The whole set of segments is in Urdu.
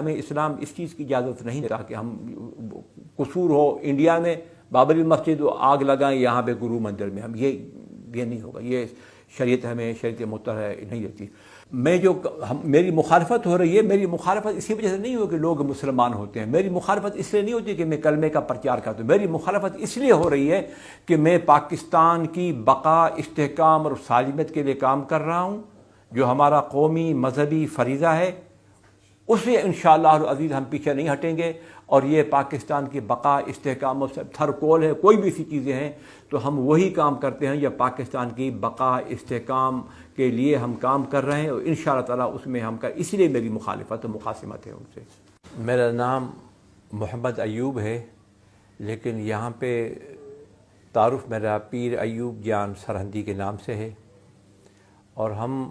ہمیں اسلام اس چیز کی اجازت نہیں دیتا کہ ہم قصور ہو انڈیا میں بابری مسجد آگ لگائیں یہاں پہ گرو مندر میں، ہم یہ نہیں ہوگا، یہ شریعت ہمیں شریعت مطہرہ نہیں دیتی۔ میری مخالفت ہو رہی ہے، میری مخالفت اسی وجہ سے نہیں ہو کہ لوگ مسلمان ہوتے ہیں، میری مخالفت اس لیے نہیں ہوتی کہ میں کلمے کا پرچار کرتا ہوں، میری مخالفت اس لیے ہو رہی ہے کہ میں پاکستان کی بقا، استحکام اور سالمیت کے لیے کام کر رہا ہوں، جو ہمارا قومی مذہبی فریضہ ہے، اس سے انشاءاللہ العزیز ہم پیچھے نہیں ہٹیں گے، اور یہ پاکستان کی بقا، استحکام اور تھر کول ہے، کوئی بھی ایسی چیزیں ہیں تو ہم وہی کام کرتے ہیں، یا پاکستان کی بقا، استحکام کے لیے ہم کام کر رہے ہیں، اور انشاءاللہ تعالیٰ اس میں ہم اس لیے میری مخالفت و مخاصمت ہے ان سے۔ میرا نام محمد ایوب ہے، لیکن یہاں پہ تعارف میرا پیر ایوب جان سرہندی کے نام سے ہے، اور ہم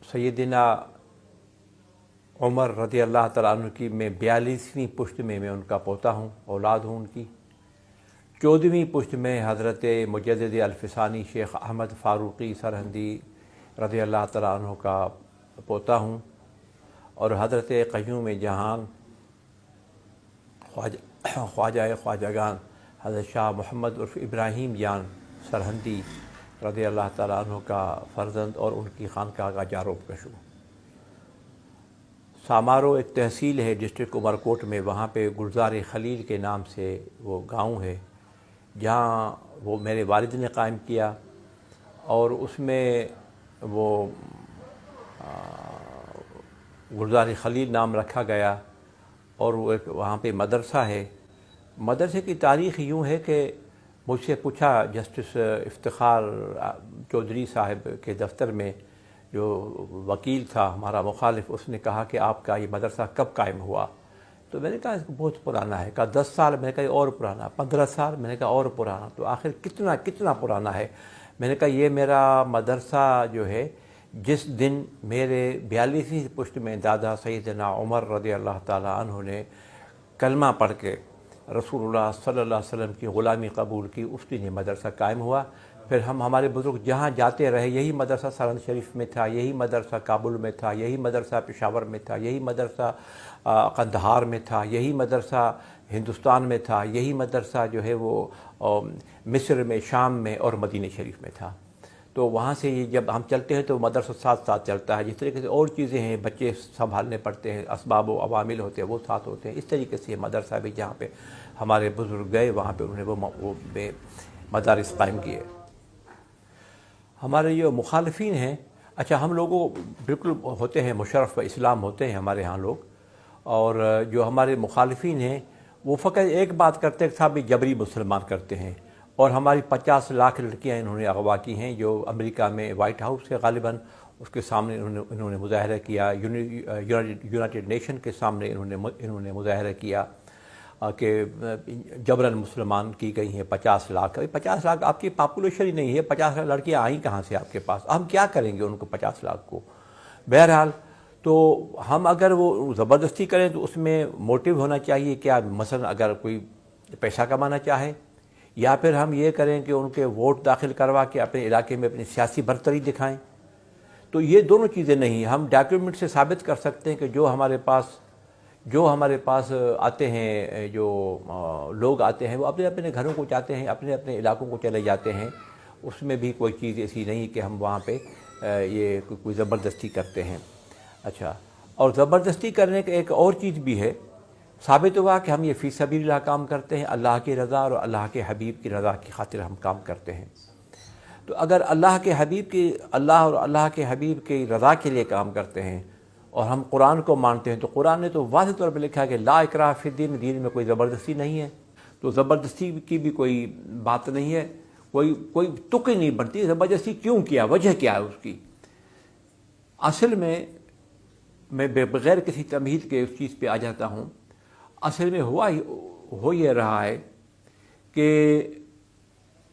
سیدنا عمر رضی اللہ تعالیٰ عنہ کی میں 42ویں پشت میں ان کا پوتا ہوں، اولاد ہوں ان کی۔ 14ویں پشت میں حضرت مجدد الفسانی شیخ احمد فاروقی سرہندی رضی اللہ تعالیٰ عنہ کا پوتا ہوں، اور حضرت قیوم جہان خواجہ خواجگان حضرت شاہ محمد عرف ابراہیم جان سرہندی رضی اللہ تعالیٰ عنہ کا فرزند، اور ان کی خانقاہ کا جاروب کشو۔ سامارو ایک تحصیل ہے ڈسٹرکٹ عمر کوٹ میں، وہاں پہ گلزار خلیل کے نام سے وہ گاؤں ہے، جہاں وہ میرے والد نے قائم کیا، اور اس میں وہ گلزار خلیل نام رکھا گیا، اور وہ ایک وہاں پہ مدرسہ ہے۔ مدرسے کی تاریخ یوں ہے کہ مجھ سے پوچھا جسٹس افتخار چودھری صاحب کے دفتر میں، جو وکیل تھا ہمارا مخالف، اس نے کہا کہ آپ کا یہ مدرسہ کب قائم ہوا؟ تو میں نے کہا اس کو بہت پرانا ہے، کہا 10 سال، میں نے کہا اور پرانا، 15 سال، میں نے کہا اور پرانا، تو آخر کتنا پرانا ہے؟ میں نے کہا یہ میرا مدرسہ جو ہے، جس دن میرے 42ویں پشت میں دادا سیدنا عمر رضی اللہ تعالیٰ عنہ نے کلمہ پڑھ کے رسول اللہ صلی اللہ علیہ وسلم کی غلامی قبول کی، اس دن یہ مدرسہ قائم ہوا۔ پھر ہمارے بزرگ جہاں جاتے رہے، یہی مدرسہ سرہند شریف میں تھا، یہی مدرسہ کابل میں تھا، یہی مدرسہ پشاور میں تھا، یہی مدرسہ قندھار میں تھا، یہی مدرسہ ہندوستان میں تھا، یہی مدرسہ جو ہے وہ مصر میں، شام میں اور مدینہ شریف میں تھا۔ تو وہاں سے یہ جب ہم چلتے ہیں تو مدرسہ ساتھ چلتا ہے، جس طریقے سے اور چیزیں ہیں، بچے سنبھالنے پڑتے ہیں، اسباب و عوامل ہوتے ہیں، وہ ساتھ ہوتے ہیں، اس طریقے سے یہ مدرسہ بھی جہاں پہ ہمارے بزرگ گئے وہاں پہ انہوں نے وہ مدارس قائم کیے۔ ہمارے جو مخالفین ہیں، اچھا ہم لوگوں بالکل ہوتے ہیں مشرف اسلام ہوتے ہیں ہمارے ہاں لوگ، اور جو ہمارے مخالفین ہیں وہ فقط ایک بات کرتے ہیں کہ صاحب جبری مسلمان کرتے ہیں، اور ہماری 50 لاکھ لڑکیاں انہوں نے اغوا کی ہیں، جو امریکہ میں وائٹ ہاؤس سے غالباً اس کے سامنے انہوں نے مظاہرہ کیا، یونائٹڈ نیشن کے سامنے انہوں نے مظاہرہ کیا کہ جبراً مسلمان کی گئی ہیں 50 لاکھ۔ 50 لاکھ آپ کی پاپولیشن ہی نہیں ہے، 50 لاکھ لڑکیاں آئیں کہاں سے آپ کے پاس؟ ہم کیا کریں گے ان کو 50 لاکھ کو؟ بہرحال تو ہم اگر وہ زبردستی کریں تو اس میں موٹیو ہونا چاہیے، کیا مثلا اگر کوئی پیسہ کمانا چاہے، یا پھر ہم یہ کریں کہ ان کے ووٹ داخل کروا کے اپنے علاقے میں اپنی سیاسی برتری دکھائیں، تو یہ دونوں چیزیں نہیں۔ ہم ڈاکیومنٹ سے ثابت کر سکتے ہیں کہ جو ہمارے پاس آتے ہیں، جو لوگ آتے ہیں، وہ اپنے اپنے گھروں کو چاہتے ہیں، اپنے اپنے علاقوں کو چلے جاتے ہیں، اس میں بھی کوئی چیز ایسی نہیں کہ ہم وہاں پہ یہ کوئی زبردستی کرتے ہیں۔ اچھا، اور زبردستی کرنے کا ایک اور چیز بھی ہے، ثابت ہوا کہ ہم یہ فی سبیل اللہ کام کرتے ہیں، اللہ کی رضا اور اللہ کے حبیب کی رضا کی خاطر ہم کام کرتے ہیں۔ تو اگر اللہ اور اللہ کے حبیب کی رضا کے لیے کام کرتے ہیں، اور ہم قرآن کو مانتے ہیں، تو قرآن نے تو واضح طور پہ لکھا ہے کہ لا اکراہ فی الدین، دین میں کوئی زبردستی نہیں ہے، تو زبردستی کی بھی کوئی بات نہیں ہے، کوئی تک ہی نہیں بنتی۔ زبردستی کیوں کیا، وجہ کیا ہے اس کی؟ اصل میں بغیر کسی تمہید کے اس چیز پہ آ جاتا ہوں، اصل میں ہو یہ رہا ہے کہ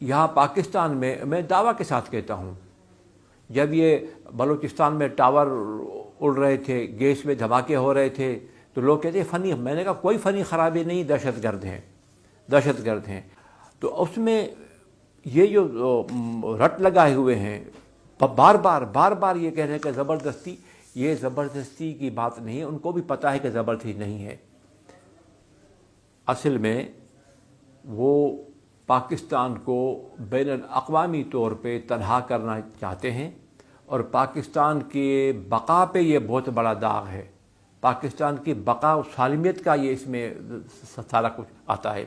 یہاں پاکستان میں دعویٰ کے ساتھ کہتا ہوں، جب یہ بلوچستان میں ٹاور اڑ رہے تھے، گیس میں دھماکے ہو رہے تھے، تو لوگ کہتے ہیں فنی، میں نے کہا کوئی فنی خرابی نہیں، دہشت گرد ہیں۔ تو اس میں یہ جو رٹ لگائے ہوئے ہیں، بار بار یہ کہہ رہے ہیں کہ زبردستی، یہ زبردستی کی بات نہیں ہے، ان کو بھی پتہ ہے کہ زبردستی نہیں ہے۔ اصل میں وہ پاکستان کو بین الاقوامی طور پہ تنہا کرنا چاہتے ہیں، اور پاکستان کے بقا پہ یہ بہت بڑا داغ ہے، پاکستان کی بقا و سالمیت کا یہ اس میں سارا کچھ آتا ہے۔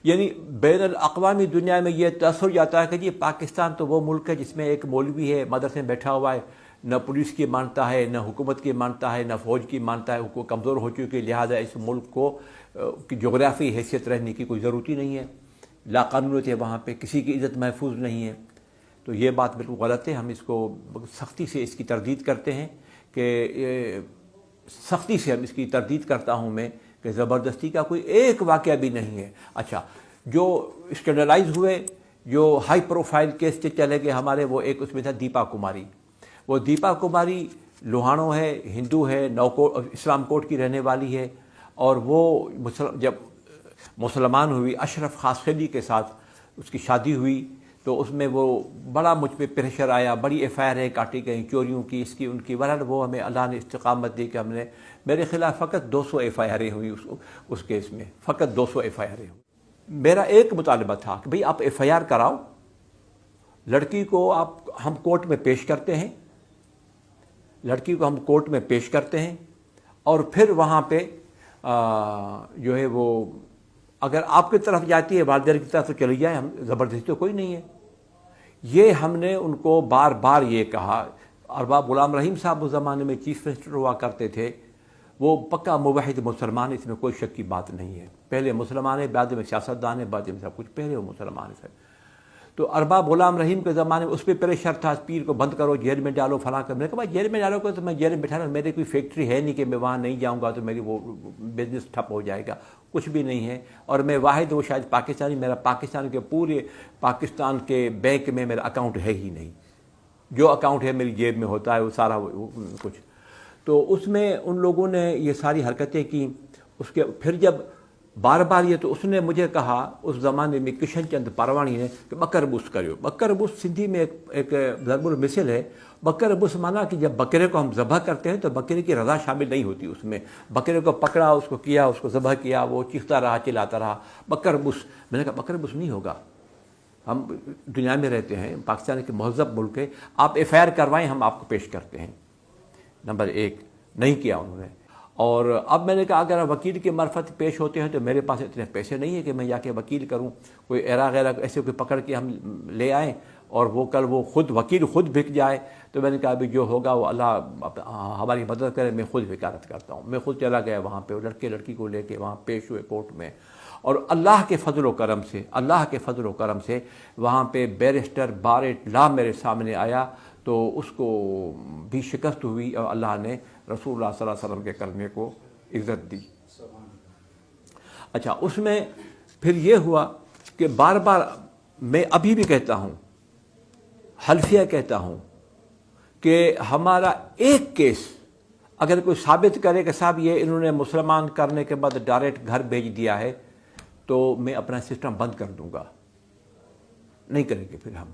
یعنی بین الاقوامی دنیا میں یہ تاثر جاتا ہے کہ جی پاکستان تو وہ ملک ہے جس میں ایک مولوی ہے مدرسے میں بیٹھا ہوا ہے، نہ پولیس کی مانتا ہے، نہ حکومت کی مانتا ہے، نہ فوج کی مانتا ہے، وہ کمزور ہو چکی، لہٰذا اس ملک کو کی جغرافی حیثیت رہنے کی کوئی ضرورت ہی نہیں ہے، لا قانونیت ہے وہاں پہ، کسی کی عزت محفوظ نہیں ہے۔ تو یہ بات بالکل غلط ہے، ہم اس کو سختی سے اس کی تردید کرتے ہیں کہ سختی سے ہم اس کی تردید کرتا ہوں میں کہ زبردستی کا کوئی ایک واقعہ بھی نہیں ہے۔ اچھا، جو اسکینڈلائز ہوئے، جو ہائی پروفائل کیس سے چلے گئے ہمارے، وہ ایک اس میں تھا دیپا کماری۔ وہ دیپا کماری لوہانو ہے، ہندو ہے، اسلام کوٹ کی رہنے والی ہے، اور وہ جب مسلمان ہوئی اشرف خاصخیلی کے ساتھ اس کی شادی ہوئی تو اس میں وہ بڑا مجھ پہ پریشر آیا، بڑی ایف آئی آر کاٹی گئیں چوریوں کی، اس کی ان کی، بہرحال وہ ہمیں اللہ نے استقامت دی کہ ہم نے، میرے خلاف فقط 200 ایف آئی آریں ہوئی اس کیس میں، فقط 200 ایف آئی آریں ہوئی۔ میرا ایک مطالبہ تھا کہ بھئی آپ ایف آئی آر کراؤ، لڑکی کو ہم کورٹ میں پیش کرتے ہیں، لڑکی کو ہم کورٹ میں پیش کرتے ہیں، اور پھر وہاں پہ جو ہے وہ اگر آپ کی طرف جاتی ہے، والدین کی طرف تو چلی جائے، ہم زبردستی تو کوئی نہیں ہے۔ یہ ہم نے ان کو بار بار یہ کہا۔ ارباب غلام رحیم صاحب اس زمانے میں چیف منسٹر ہوا کرتے تھے، وہ پکا موحد مسلمان، اس میں کوئی شک کی بات نہیں ہے، پہلے مسلمان ہے، بعد میں سیاستدان ہے، بعد میں سب کچھ، پہلے وہ مسلمان ہے۔ تو ارباب غلام رحیم کے زمانے میں اس پہ پریشر تھا، پیر کو بند کرو، جیل میں ڈالو، فلاں کرو۔ میں نے کہا بھائی جیل میں ڈالو تو میں جیل میں بیٹھا رہا، میرے کوئی فیکٹری ہے نہیں کہ میں وہاں نہیں جاؤں گا تو میری وہ بزنس ٹھپ ہو جائے گا، کچھ بھی نہیں ہے۔ اور میں واحد وہ شاید پاکستانی، میرا پاکستان کے پورے پاکستان کے بینک میں میرا اکاؤنٹ ہے ہی نہیں، جو اکاؤنٹ ہے میری جیب میں ہوتا ہے وہ سارا کچھ۔ تو اس میں ان لوگوں نے یہ ساری حرکتیں کی۔ اس کے پھر جب بار بار یہ، تو اس نے مجھے کہا اس زمانے میں کشن چند پروانی نے کہ بکر بس کریو۔ بکر بس سندھی میں ایک ضرب المثل ہے۔ بکر بس مانا کہ جب بکرے کو ہم ذبح کرتے ہیں تو بکرے کی رضا شامل نہیں ہوتی اس میں، بکرے کو پکڑا، اس کو کیا، اس کو ذبح کیا، وہ چیختا رہا، چلاتا رہا، بکر بس۔ میں نے کہا بکر بس نہیں ہوگا، ہم دنیا میں رہتے ہیں، پاکستان کے مہذب ملک ہے، آپ ایف آئی آر کروائیں، ہم آپ کو پیش کرتے ہیں۔ نمبر ایک، نہیں کیا انہوں نے۔ اور اب میں نے کہا اگر وکیل کے معرفت پیش ہوتے ہیں تو میرے پاس اتنے پیسے نہیں ہیں کہ میں جا کے وکیل کروں، کوئی ایرا غیرہ ایسے کوئی پکڑ کے ہم لے آئیں اور وہ کل وہ خود وکیل خود بک جائے۔ تو میں نے کہا ابھی جو ہوگا وہ اللہ ہماری مدد کرے، میں خود وکالت کرتا ہوں۔ میں خود چلا گیا وہاں پہ، لڑکی کو لے کے وہاں پیش ہوئے کورٹ میں، اور اللہ کے فضل و کرم سے، اللہ کے فضل و کرم سے وہاں پہ بیرسٹر بارٹ لا میرے سامنے آیا، تو اس کو بھی شکست ہوئی اور اللہ نے رسول اللہ صلی اللہ علیہ وسلم کے کلمے کو عزت دی۔ اچھا، اس میں پھر یہ ہوا کہ بار بار میں ابھی بھی کہتا ہوں، حلفیہ کہتا ہوں کہ ہمارا ایک کیس اگر کوئی ثابت کرے کہ صاحب یہ انہوں نے مسلمان کرنے کے بعد ڈائریکٹ گھر بھیج دیا ہے تو میں اپنا سسٹم بند کر دوں گا، نہیں کریں گے۔ پھر ہم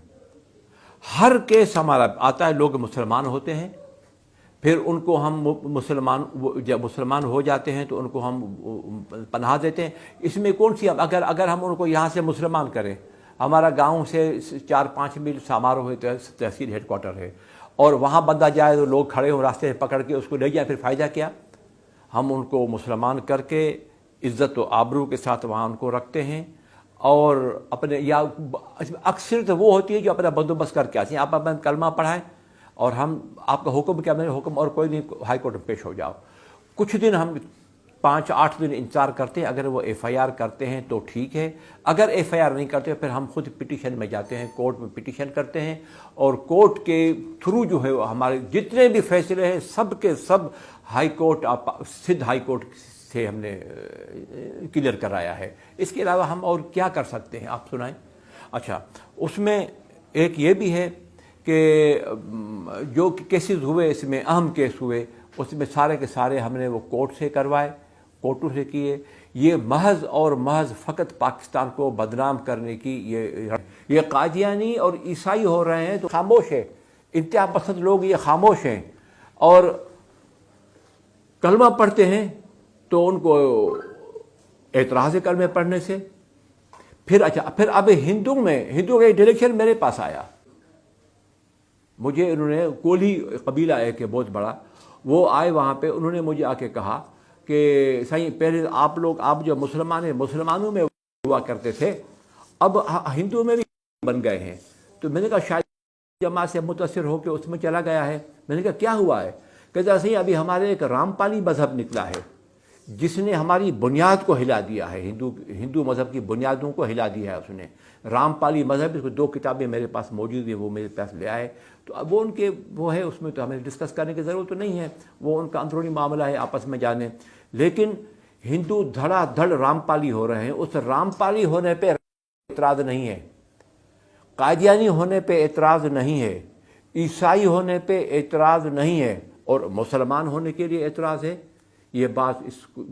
ہر کیس ہمارا آتا ہے، لوگ مسلمان ہوتے ہیں، پھر ان کو ہم جب مسلمان ہو جاتے ہیں تو ان کو ہم پناہ دیتے ہیں۔ اس میں کون سی، اگر ہم ان کو یہاں سے مسلمان کریں، ہمارا گاؤں سے 4-5 میل سامارو ہے، تحصیل ہیڈ کوارٹر ہے، اور وہاں بندہ جائے تو لوگ کھڑے ہوں راستے سے پکڑ کے اس کو لے جائیں، پھر فائدہ کیا؟ ہم ان کو مسلمان کر کے عزت و آبرو کے ساتھ وہاں ان کو رکھتے ہیں، اور اپنے، یا اکثر تو وہ ہوتی ہے جو اپنا بندوبست کر کے آتی ہیں، آپ اپنا کلمہ پڑھائیں اور ہم آپ کا حکم کیا، میرے حکم اور کوئی نہیں، ہائی کورٹ میں پیش ہو جاؤ۔ کچھ دن ہم 5-8 دن انتظار کرتے ہیں، اگر وہ ایف آئی آر کرتے ہیں تو ٹھیک ہے، اگر ایف آئی آر نہیں کرتے پھر ہم خود پٹیشن میں جاتے ہیں، کورٹ میں پٹیشن کرتے ہیں، اور کورٹ کے تھرو جو ہے ہمارے جتنے بھی فیصلے ہیں سب کے سب high court, Sindh high court سے ہم نے کلیئر کرایا ہے۔ اس کے علاوہ ہم اور کیا کر سکتے ہیں، آپ سنائیں۔ اچھا، اس میں ایک یہ بھی ہے کہ جو کیسز ہوئے، اس میں اہم کیس ہوئے، اس میں سارے کے سارے ہم نے وہ کورٹ سے کروائے، کورٹوں سے کیے۔ یہ محض اور محض فقط پاکستان کو بدنام کرنے کی یہ قادیانی اور عیسائی ہو رہے ہیں تو خاموش ہے، انتہا پسند لوگ یہ خاموش ہیں۔ اور کلمہ پڑھتے ہیں تو ان کو اعتراض ہے کلمے پڑھنے سے. پھر اب ہندو کا ایک ڈائریکشن میرے پاس آیا. مجھے انہوں نے کولی قبیلہ ہے کہ بہت بڑا، وہ آئے وہاں پہ، انہوں نے مجھے آ کے کہا کہ صحیح پہلے آپ جو مسلمان ہیں مسلمانوں میں ہوا کرتے تھے، اب ہندو میں بھی بن گئے ہیں. تو میں نے کہا شاید جماعت سے متاثر ہو کے اس میں چلا گیا ہے. میں نے کہا کیا ہوا ہے؟ کہتا صحیح ابھی ہمارے ایک رامپالی مذہب نکلا ہے جس نے ہماری بنیاد کو ہلا دیا ہے، ہندو مذہب کی بنیادوں کو ہلا دیا ہے اس نے. رامپالی مذہب، اس کو 2 کتابیں میرے پاس موجود ہیں، وہ میرے پاس لے آئے. تو اب وہ ان کے وہ ہے، اس میں تو ہمیں ڈسکس کرنے کی ضرورت تو نہیں ہے، وہ ان کا اندرونی معاملہ ہے، آپس میں جانے. لیکن ہندو دھڑا دھڑ رامپالی ہو رہے ہیں. اس رامپالی ہونے پہ اعتراض نہیں ہے، قادیانی ہونے پہ اعتراض نہیں ہے، عیسائی ہونے پہ اعتراض نہیں ہے، اور مسلمان ہونے کے لیے اعتراض ہے. یہ بات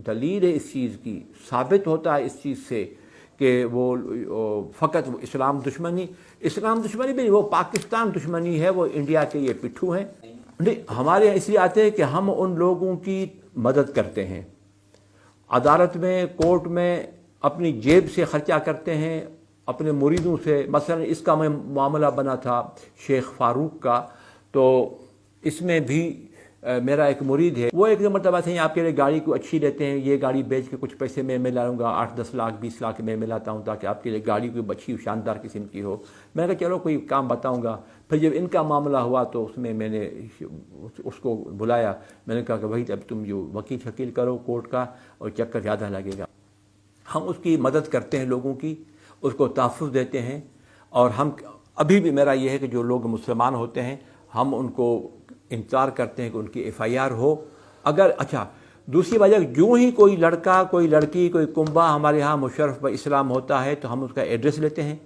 دلیل ہے اس چیز کی، ثابت ہوتا ہے اس چیز سے کہ وہ فقط اسلام دشمنی بھی نہیں، وہ پاکستان دشمنی ہے، وہ انڈیا کے یہ پٹھو ہیں. ہمارے یہاں اس لیے آتے ہیں کہ ہم ان لوگوں کی مدد کرتے ہیں، عدالت میں کورٹ میں اپنی جیب سے خرچہ کرتے ہیں، اپنے مریدوں سے. مثلا اس کا میں معاملہ بنا تھا شیخ فاروق کا، تو اس میں بھی میرا ایک مرید ہے، وہ ایک مرتبہ سے آپ کے لیے گاڑی کو اچھی لیتے ہیں، یہ گاڑی بیچ کے کچھ پیسے میں لاؤں گا، 8-10 لاکھ 20 لاکھ میں لاتا ہوں تاکہ آپ کے لیے گاڑی کوئی اچھی شاندار قسم کی ہو. میں نے کہا چلو کوئی کام بتاؤں گا. پھر جب ان کا معاملہ ہوا تو اس میں نے اس کو بلایا. میں نے کہا کہ بھائی اب تم جو وکیل شکیل کرو کورٹ کا، اور چکر زیادہ لگے گا. ہم اس کی مدد کرتے ہیں، لوگوں کی اس کو تحفظ دیتے ہیں. اور ہم ابھی بھی میرا یہ ہے کہ جو لوگ مسلمان ہوتے ہیں ہم ان کو انتظار کرتے ہیں کہ ان کی FIR ہو. اگر دوسری وجہ، جو ہی کوئی لڑکا کوئی لڑکی کوئی کنبہ ہمارے ہاں مشرف اسلام ہوتا ہے تو ہم اس کا ایڈریس لیتے ہیں.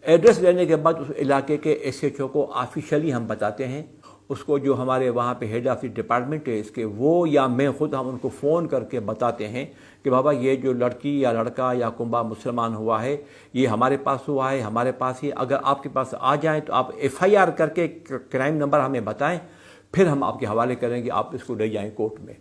ایڈریس لینے کے بعد اس علاقے کے SHO کو آفیشلی ہم بتاتے ہیں. اس کو جو ہمارے وہاں پہ ہیڈ آف دی ڈپارٹمنٹ ہے اس کے، وہ یا میں خود، ہم ان کو فون کر کے بتاتے ہیں کہ بابا یہ جو لڑکی یا لڑکا یا کنبہ مسلمان ہوا ہے یہ ہمارے پاس ہوا ہے، ہمارے پاس ہی. اگر آپ کے پاس آ جائیں تو آپ FIR کر کے کرائم نمبر ہمیں بتائیں، پھر ہم آپ کے حوالے کریں گے، آپ اس کو لے جائیں کورٹ میں.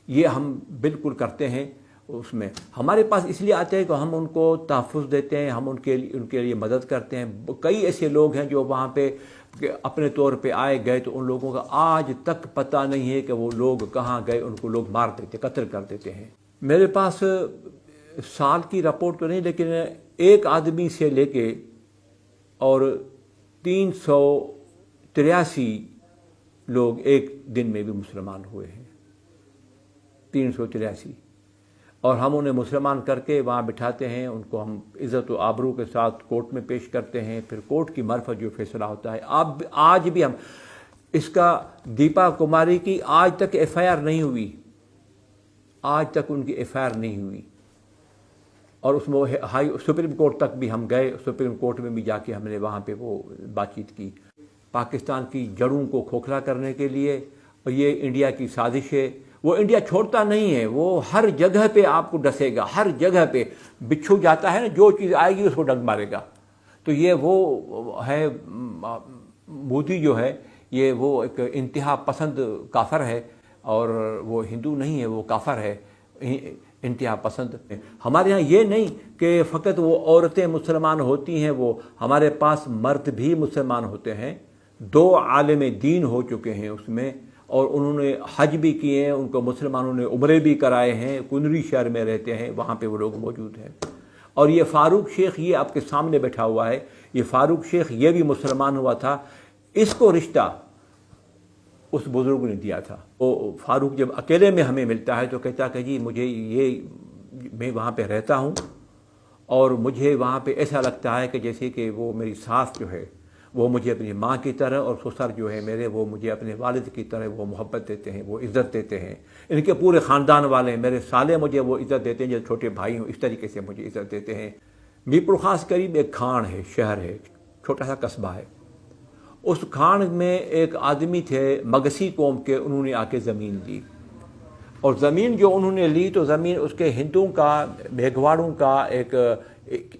یہ ہم بالکل کرتے ہیں. اس میں ہمارے پاس اس لیے آتے ہیں کہ ہم ان کو تحفظ دیتے ہیں، ہم ان کے لیے مدد کرتے ہیں. کئی ایسے لوگ ہیں جو وہاں پہ اپنے طور پہ آئے گئے تو ان لوگوں کا آج تک پتہ نہیں ہے کہ وہ لوگ کہاں گئے، ان کو لوگ مار دیتے، قتل کر دیتے ہیں. میرے پاس سال کی رپورٹ تو نہیں، لیکن ایک آدمی سے لے کے اور 383 لوگ ایک دن میں بھی مسلمان ہوئے ہیں. 383. اور ہم انہیں مسلمان کر کے وہاں بٹھاتے ہیں، ان کو ہم عزت و آبرو کے ساتھ کورٹ میں پیش کرتے ہیں. پھر کورٹ کی معرفت جو فیصلہ ہوتا ہے. آج بھی ہم اس کا دیپا کماری کی آج تک FIR نہیں ہوئی، آج تک ان کی FIR نہیں ہوئی. اور اس میں سپریم کورٹ تک بھی ہم گئے، سپریم کورٹ میں بھی جا کے ہم نے وہاں پہ وہ بات چیت کی. پاکستان کی جڑوں کو کھوکھلا کرنے کے لیے. اور یہ انڈیا کی سازش ہے. وہ انڈیا چھوڑتا نہیں ہے، وہ ہر جگہ پہ آپ کو ڈسے گا، ہر جگہ پہ. بچھو جاتا ہے نا، جو چیز آئے گی اس کو ڈنک مارے گا. تو یہ وہ ہے، مودی جو ہے یہ وہ ایک انتہا پسند کافر ہے، اور وہ ہندو نہیں ہے، وہ کافر ہے، انتہا پسند. ہمارے ہاں یہ نہیں کہ فقط وہ عورتیں مسلمان ہوتی ہیں، وہ ہمارے پاس مرد بھی مسلمان ہوتے ہیں. 2 عالم دین ہو چکے ہیں اس میں، اور انہوں نے حج بھی کیے ہیں، ان کو مسلمانوں نے عمرے بھی کرائے ہیں. کنری شہر میں رہتے ہیں، وہاں پہ وہ لوگ موجود ہیں. اور یہ فاروق شیخ، یہ آپ کے سامنے بیٹھا ہوا ہے، یہ فاروق شیخ یہ بھی مسلمان ہوا تھا. اس کو رشتہ اس بزرگ نے دیا تھا. وہ فاروق جب اکیلے میں ہمیں ملتا ہے تو کہتا کہ جی مجھے میں وہاں پہ رہتا ہوں، اور مجھے وہاں پہ ایسا لگتا ہے کہ جیسے کہ وہ میری ساس جو ہے وہ مجھے اپنی ماں کی طرح، اور سسر جو ہے میرے وہ مجھے اپنے والد کی طرح وہ محبت دیتے ہیں، وہ عزت دیتے ہیں. ان کے پورے خاندان والے، میرے سالے مجھے وہ عزت دیتے ہیں جیسے چھوٹے بھائی ہوں، اس طریقے سے مجھے عزت دیتے ہیں. میرپور خاص قریب ایک کھان ہے، شہر ہے، چھوٹا سا قصبہ ہے. اس کھان میں ایک آدمی تھے مگسی قوم کے، انہوں نے آ کے زمین لی. اور زمین جو انہوں نے لی تو زمین اس کے ہندوؤں کا، میگھواڑوں کا ایک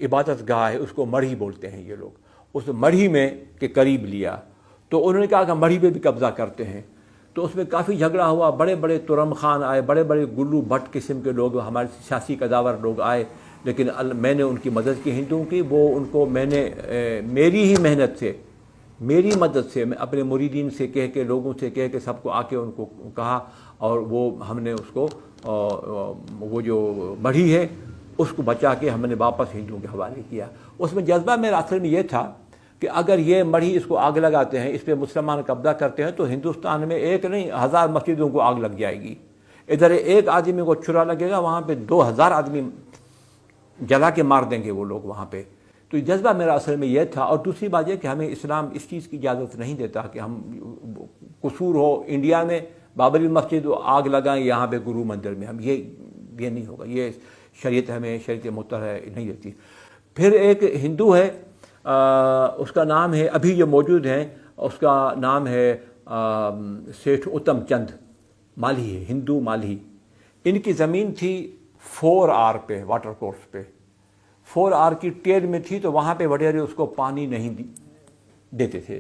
عبادت گاہ ہے، اس کو مڑھی بولتے ہیں یہ لوگ. اس مڑھی میں کے قریب لیا. تو انہوں نے کہا کہ مڑھی پہ بھی قبضہ کرتے ہیں. تو اس میں کافی جھگڑا ہوا، بڑے بڑے ترم خان آئے، بڑے بڑے گلو بھٹ قسم کے لوگ، ہمارے سیاسی قداور لوگ آئے، لیکن میں نے ان کی مدد کی ہندوؤں کی، وہ ان کو میں نے میری ہی محنت سے، میری مدد سے، میں اپنے مریدین سے کہہ کے، لوگوں سے کہہ کے، سب کو آ کے ان کو کہا، اور وہ ہم نے اس کو وہ جو بڑھی ہے اس کو بچا کے ہم نے واپس ہندوؤں کے حوالے کیا۔ اس میں جذبہ میرا اصل میں یہ تھا کہ اگر یہ مڑھی اس کو آگ لگاتے ہیں، اس پہ مسلمان قبضہ کرتے ہیں، تو ہندوستان میں ایک نہیں 1000 مسجدوں کو آگ لگ جائے گی۔ ادھر ایک آدمی کو چھرا لگے گا، وہاں پہ 2000 آدمی جلا کے مار دیں گے وہ لوگ وہاں پہ۔ تو جذبہ میرا اصل میں یہ تھا۔ اور دوسری بات یہ کہ ہمیں اسلام اس چیز کی اجازت نہیں دیتا کہ ہم قصور ہو انڈیا میں بابری مسجد آگ لگائیں، یہاں پہ گرو مندر میں، ہم یہ نہیں ہوگا، یہ شریعت ہمیں، شریعت مطہرہ نہیں دیتی۔ پھر ایک ہندو ہے، اس کا نام ہے، ابھی جو موجود ہیں، اس کا نام ہے سیٹھ اتم چند مالہی ہے، ہندو مالہی۔ ان کی زمین تھی 4R پہ، واٹر کورس پہ 4R کی ٹیل میں تھی، تو وہاں پہ وڈیرے اس کو پانی نہیں دیتے تھے۔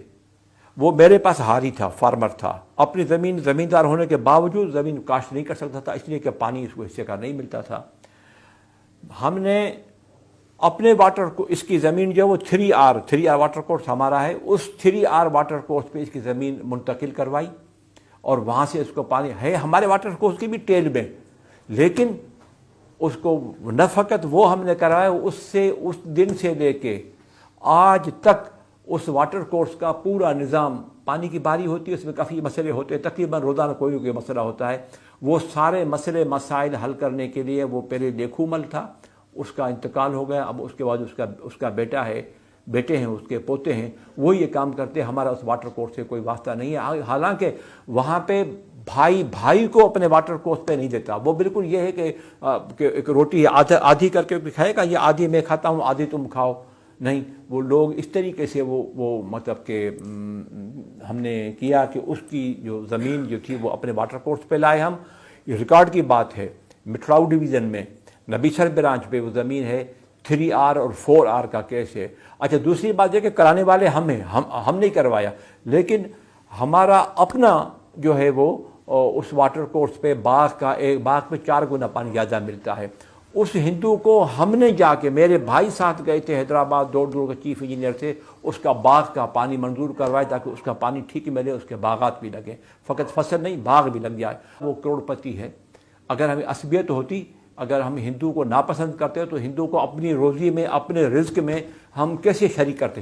وہ میرے پاس ہاری تھا، فارمر تھا، اپنی زمیندار ہونے کے باوجود زمین کاشت نہیں کر سکتا تھا، اس لیے کہ پانی اس کو حصے کا نہیں ملتا تھا۔ ہم نے اپنے واٹر کو، اس کی زمین جو وہ 3R واٹر کورس ہمارا ہے، اس 3R واٹر کورس پہ اس کی زمین منتقل کروائی، اور وہاں سے اس کو پانی ہے ہمارے واٹر کورس کی بھی ٹیل میں، لیکن اس کو نہ فقط وہ ہم نے کرایا، اس دن سے لے کے آج تک اس واٹر کورس کا پورا نظام، پانی کی باری ہوتی ہے، اس میں کافی مسئلے ہوتے ہیں، تقریباً روزانہ کوئی نہ کوئی مسئلہ ہوتا ہے، وہ سارے مسائل حل کرنے کے لیے وہ پہلے دیکھو مل تھا، اس کا انتقال ہو گیا، اب اس کے بعد اس کا بیٹا ہے، بیٹے ہیں، اس کے پوتے ہیں، وہ یہ کام کرتے ہیں، ہمارا اس واٹر کورس سے کوئی واسطہ نہیں ہے۔ حالانکہ وہاں پہ بھائی کو اپنے واٹر کورس پہ نہیں دیتا، وہ بالکل یہ ہے کہ ایک روٹی آدھی کر کے کھائے گا، یہ آدھی میں کھاتا ہوں، آدھی تم کھاؤ، نہیں، وہ لوگ اس طریقے سے وہ مطلب کہ ہم نے کیا کہ اس کی جو زمین جو تھی وہ اپنے واٹر کورس پہ لائے ہم۔ یہ ریکارڈ کی بات ہے، مٹھلاؤ ڈویژن میں نبیسر برانچ پہ وہ زمین ہے، 3R اور 4R کا کیس ہے۔ اچھا، دوسری بات یہ کہ کرانے والے ہم ہیں، ہم نہیں کروایا، لیکن ہمارا اپنا جو ہے وہ اس واٹر کورس پہ ایک باغ پہ 4 گنا پانی زیادہ ملتا ہے۔ اس ہندو کو ہم نے جا کے، میرے بھائی ساتھ گئے تھے حیدرآباد، دور کے چیف انجینئر تھے، اس کا باغ کا پانی منظور کروایا تاکہ اس کا پانی ٹھیک ملے، اس کے باغات بھی لگیں، فقط فصل نہیں باغ بھی لگ جائے۔ وہ کروڑ پتی ہے۔ اگر ہمیں عصبیت ہوتی، اگر ہم ہندو کو ناپسند کرتے تو ہندو کو اپنی روزی میں، اپنے رزق میں ہم کیسے شریک کرتے؟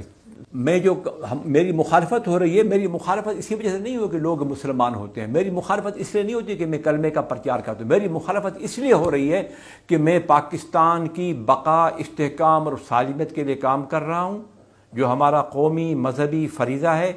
میری مخالفت ہو رہی ہے، میری مخالفت اسی وجہ سے نہیں ہو کہ لوگ مسلمان ہوتے ہیں، میری مخالفت اس لیے نہیں ہوتی کہ میں کلمے کا پرچار کرتا ہوں، میری مخالفت اس لیے ہو رہی ہے کہ میں پاکستان کی بقا، استحکام اور سالمیت کے لیے کام کر رہا ہوں، جو ہمارا قومی مذہبی فریضہ ہے،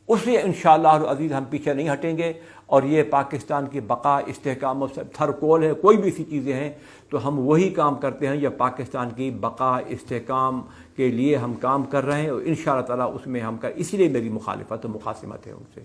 اس لیے انشاءاللہ العزیز ہم پیچھے نہیں ہٹیں گے۔ اور یہ پاکستان کی بقا، استحکام اور تھرکول ہے، کوئی بھی ایسی چیزیں ہیں تو ہم وہی کام کرتے ہیں، یا پاکستان کی بقا، استحکام کے لیے ہم کام کر رہے ہیں، اور انشاءاللہ تعالیٰ اس میں ہم اسی لیے میری مخالفت و مخاصمت ہے ان سے۔